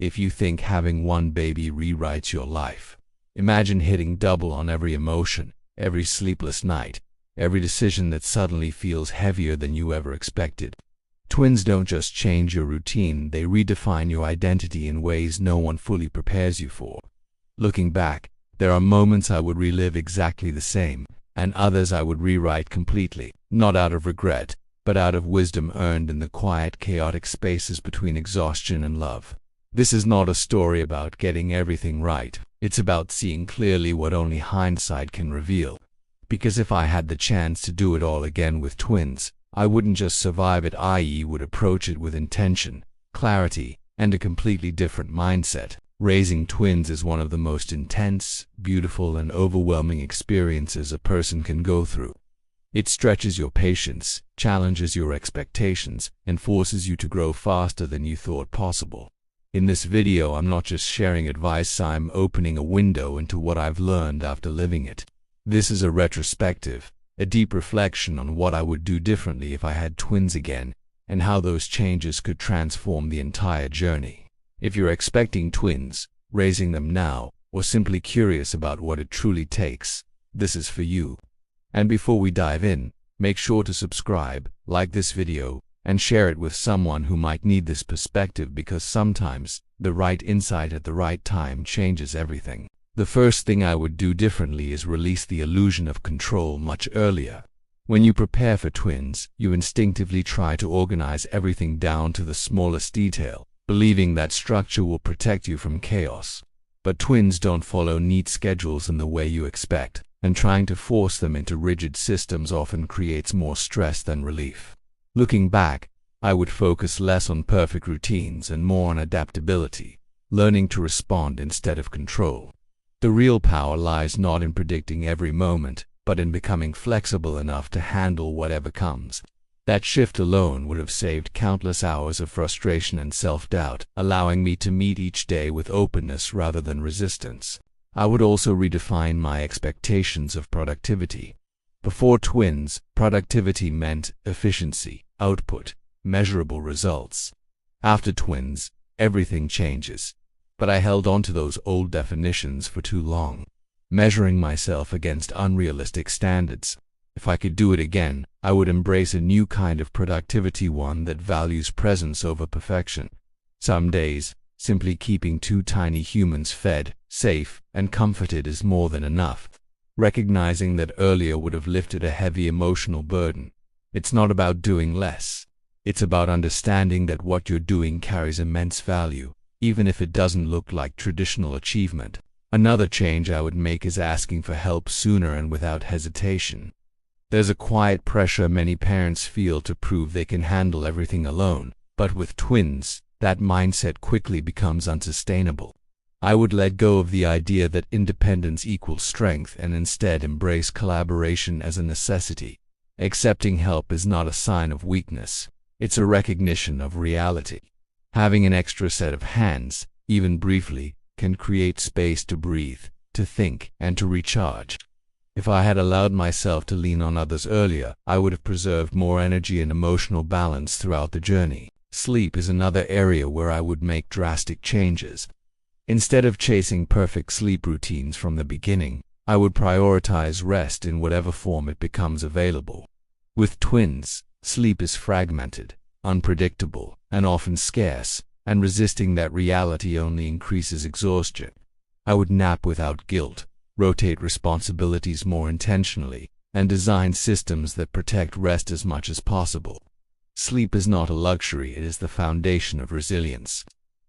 if you think having one baby rewrites your life. Imagine hitting double on every emotion, every sleepless night, every decision that suddenly feels heavier than you ever expected. Twins don't just change your routine, they redefine your identity in ways no one fully prepares you for. Looking back, there are moments I would relive exactly the same, and others I would rewrite completely, not out of regret, but out of wisdom earned in the quiet, chaotic spaces between exhaustion and love. This is not a story about getting everything right. It's about seeing clearly what only hindsight can reveal. Because if I had the chance to do it all again with twins, I wouldn't just survive it, I would approach it with intention, clarity, and a completely different mindset. Raising twins is one of the most intense, beautiful, and overwhelming experiences a person can go through. It stretches your patience, challenges your expectations, and forces you to grow faster than you thought possible. In this video, I'm not just sharing advice, I'm opening a window into what I've learned after living it. This is a retrospective, a deep reflection on what I would do differently if I had twins again, and how those changes could transform the entire journey. If you're expecting twins, raising them now, or simply curious about what it truly takes, this is for you. And before we dive in, make sure to subscribe, like this video, and share it with someone who might need this perspective, because sometimes the right insight at the right time changes everything. The first thing I would do differently is release the illusion of control much earlier. When you prepare for twins, you instinctively try to organize everything down to the smallest detail, believing that structure will protect you from chaos. But twins don't follow neat schedules in the way you expect, and trying to force them into rigid systems often creates more stress than relief. Looking back, I would focus less on perfect routines and more on adaptability, learning to respond instead of control. The real power lies not in predicting every moment, but in becoming flexible enough to handle whatever comes. That shift alone would have saved countless hours of frustration and self-doubt, allowing me to meet each day with openness rather than resistance. I would also redefine my expectations of productivity. Before twins, productivity meant efficiency, output, measurable results. After twins, everything changes. But I held on to those old definitions for too long, measuring myself against unrealistic standards. If I could do it again, I would embrace a new kind of productivity, one that values presence over perfection. Some days, simply keeping two tiny humans fed, safe, and comforted is more than enough. Recognizing that earlier would have lifted a heavy emotional burden. It's not about doing less. It's about understanding that what you're doing carries immense value, even if it doesn't look like traditional achievement. Another change I would make is asking for help sooner and without hesitation. There's a quiet pressure many parents feel to prove they can handle everything alone, but with twins, that mindset quickly becomes unsustainable. I would let go of the idea that independence equals strength and instead embrace collaboration as a necessity. Accepting help is not a sign of weakness, it's a recognition of reality. Having an extra set of hands, even briefly, can create space to breathe, to think, and to recharge. If I had allowed myself to lean on others earlier, I would have preserved more energy and emotional balance throughout the journey. Sleep is another area where I would make drastic changes. Instead of chasing perfect sleep routines from the beginning, I would prioritize rest in whatever form it becomes available. With twins, sleep is fragmented, unpredictable, and often scarce, and resisting that reality only increases exhaustion. I would nap without guilt, rotate responsibilities more intentionally, and design systems that protect rest as much as possible. Sleep is not a luxury, it is the foundation of resilience.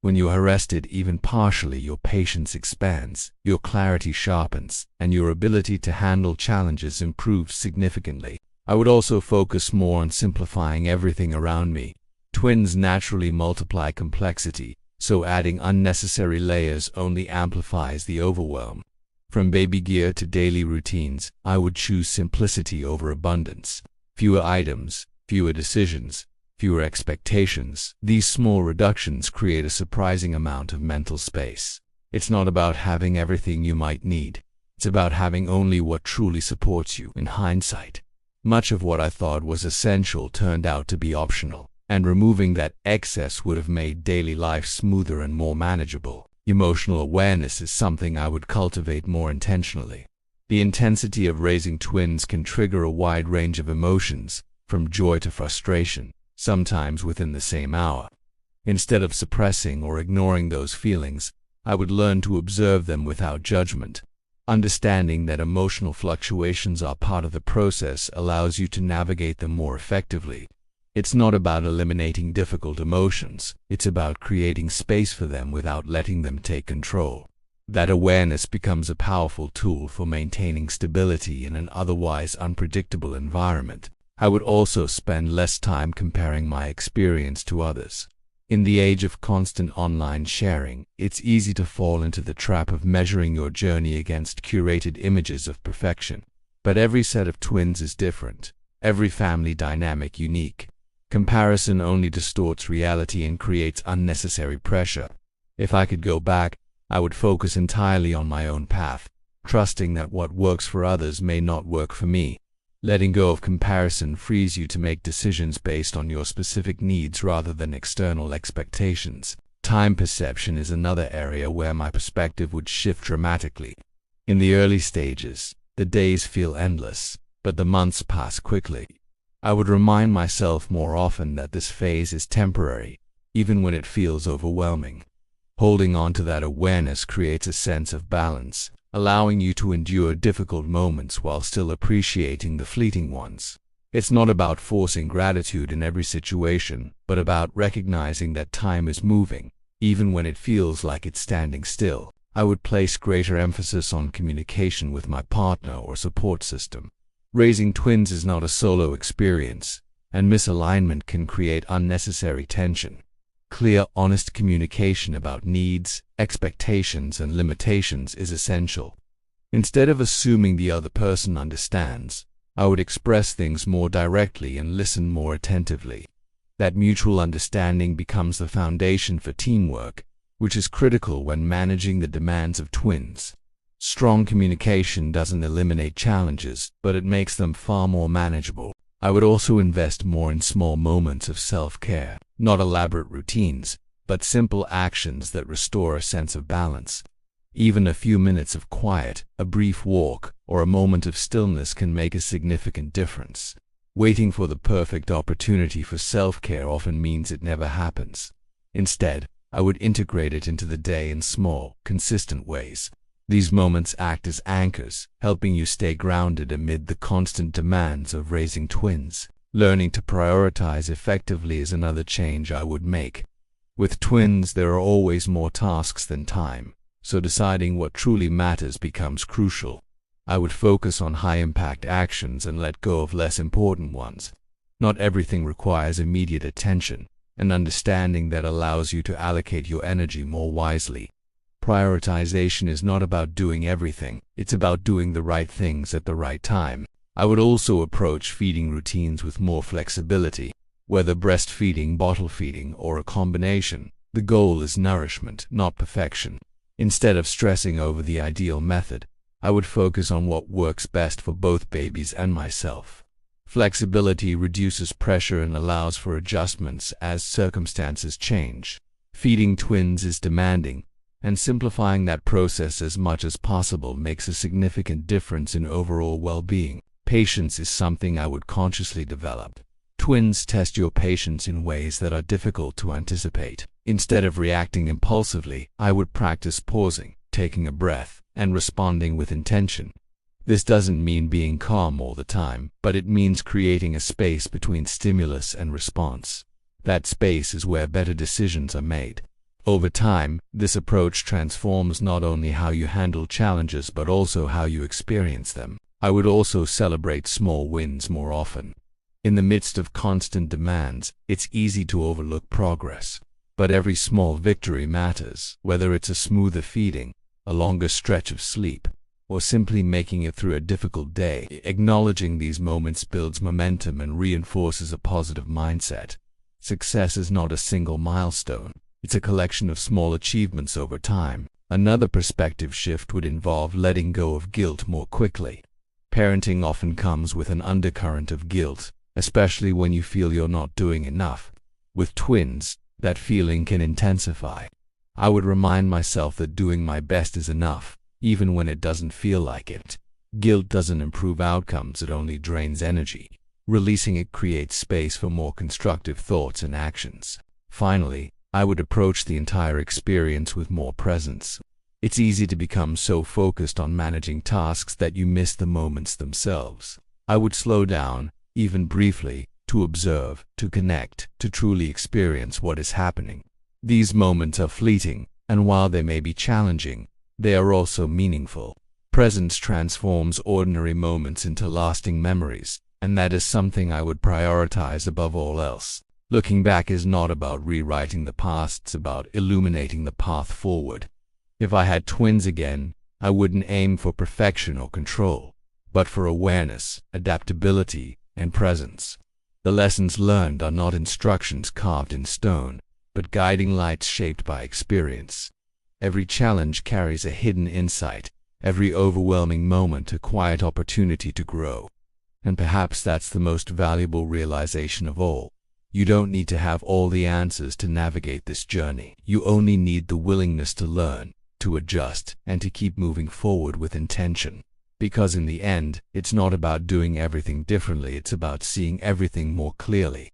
When you are rested even partially, your patience expands, your clarity sharpens, and your ability to handle challenges improves significantly. I would also focus more on simplifying everything around me. Twins naturally multiply complexity, so adding unnecessary layers only amplifies the overwhelm. From baby gear to daily routines, I would choose simplicity over abundance. Fewer items, fewer decisions, fewer expectations. These small reductions create a surprising amount of mental space. It's not about having everything you might need. It's about having only what truly supports you. In hindsight, much of what I thought was essential turned out to be optional. and removing that excess would have made daily life smoother and more manageable. Emotional awareness is something I would cultivate more intentionally. The intensity of raising twins can trigger a wide range of emotions, from joy to frustration, sometimes within the same hour. Instead of suppressing or ignoring those feelings, I would learn to observe them without judgment. Understanding that emotional fluctuations are part of the process allows you to navigate them more effectively. It's not about eliminating difficult emotions, it's about creating space for them without letting them take control. That awareness becomes a powerful tool for maintaining stability in an otherwise unpredictable environment. I would also spend less time comparing my experience to others. In the age of constant online sharing, it's easy to fall into the trap of measuring your journey against curated images of perfection. But every set of twins is different, every family dynamic unique. Comparison only distorts reality and creates unnecessary pressure. If I could go back, I would focus entirely on my own path, trusting that what works for others may not work for me. Letting go of comparison frees you to make decisions based on your specific needs rather than external expectations. Time perception is another area where my perspective would shift dramatically. In the early stages, the days feel endless, but the months pass quickly. I would remind myself more often that this phase is temporary, even when it feels overwhelming. Holding on to that awareness creates a sense of balance, allowing you to endure difficult moments while still appreciating the fleeting ones. It's not about forcing gratitude in every situation, but about recognizing that time is moving, even when it feels like it's standing still. I would place greater emphasis on communication with my partner or support system. Raising twins is not a solo experience, and misalignment can create unnecessary tension. Clear, honest communication about needs, expectations, and limitations is essential. Instead of assuming the other person understands, I would express things more directly and listen more attentively. That mutual understanding becomes the foundation for teamwork, which is critical when managing the demands of twins. Strong communication doesn't eliminate challenges, but it makes them far more manageable. I would also invest more in small moments of self-care, not elaborate routines, but simple actions that restore a sense of balance. Even a few minutes of quiet, a brief walk, or a moment of stillness can make a significant difference. Waiting for the perfect opportunity for self-care often means it never happens. Instead, I would integrate it into the day in small, consistent ways. These moments act as anchors, helping you stay grounded amid the constant demands of raising twins. Learning to prioritize effectively is another change I would make. With twins, there are always more tasks than time, so deciding what truly matters becomes crucial. I would focus on high-impact actions and let go of less important ones. Not everything requires immediate attention, and understanding that allows you to allocate your energy more wisely. Prioritization is not about doing everything, it's about doing the right things at the right time. I would also approach feeding routines with more flexibility. Whether breastfeeding, bottle feeding, or a combination, the goal is nourishment, not perfection. Instead of stressing over the ideal method, I would focus on what works best for both babies and myself. Flexibility reduces pressure and allows for adjustments as circumstances change. Feeding twins is demanding, and simplifying that process as much as possible makes a significant difference in overall well-being. Patience is something I would consciously develop. Twins test your patience in ways that are difficult to anticipate. Instead of reacting impulsively, I would practice pausing, taking a breath, and responding with intention. This doesn't mean being calm all the time, but it means creating a space between stimulus and response. That space is where better decisions are made. Over time, this approach transforms not only how you handle challenges but also how you experience them. I would also celebrate small wins more often. In the midst of constant demands, it's easy to overlook progress. But every small victory matters, whether it's a smoother feeding, a longer stretch of sleep, or simply making it through a difficult day. Acknowledging these moments builds momentum and reinforces a positive mindset. Success is not a single milestone. It's a collection of small achievements over time. Another perspective shift would involve letting go of guilt more quickly. Parenting often comes with an undercurrent of guilt, especially when you feel you're not doing enough. With twins, that feeling can intensify. I would remind myself that doing my best is enough, even when it doesn't feel like it. Guilt doesn't improve outcomes, it only drains energy. Releasing it creates space for more constructive thoughts and actions. Finally, I would approach the entire experience with more presence. It's easy to become so focused on managing tasks that you miss the moments themselves. I would slow down, even briefly, to observe, to connect, to truly experience what is happening. These moments are fleeting, and while they may be challenging, they are also meaningful. Presence transforms ordinary moments into lasting memories, and that is something I would prioritize above all else. Looking back is not about rewriting the past, it's about illuminating the path forward. If I had twins again, I wouldn't aim for perfection or control, but for awareness, adaptability, and presence. The lessons learned are not instructions carved in stone, but guiding lights shaped by experience. Every challenge carries a hidden insight, every overwhelming moment a quiet opportunity to grow. And perhaps that's the most valuable realization of all. You don't need to have all the answers to navigate this journey. You only need the willingness to learn, to adjust, and to keep moving forward with intention. Because in the end, it's not about doing everything differently, it's about seeing everything more clearly.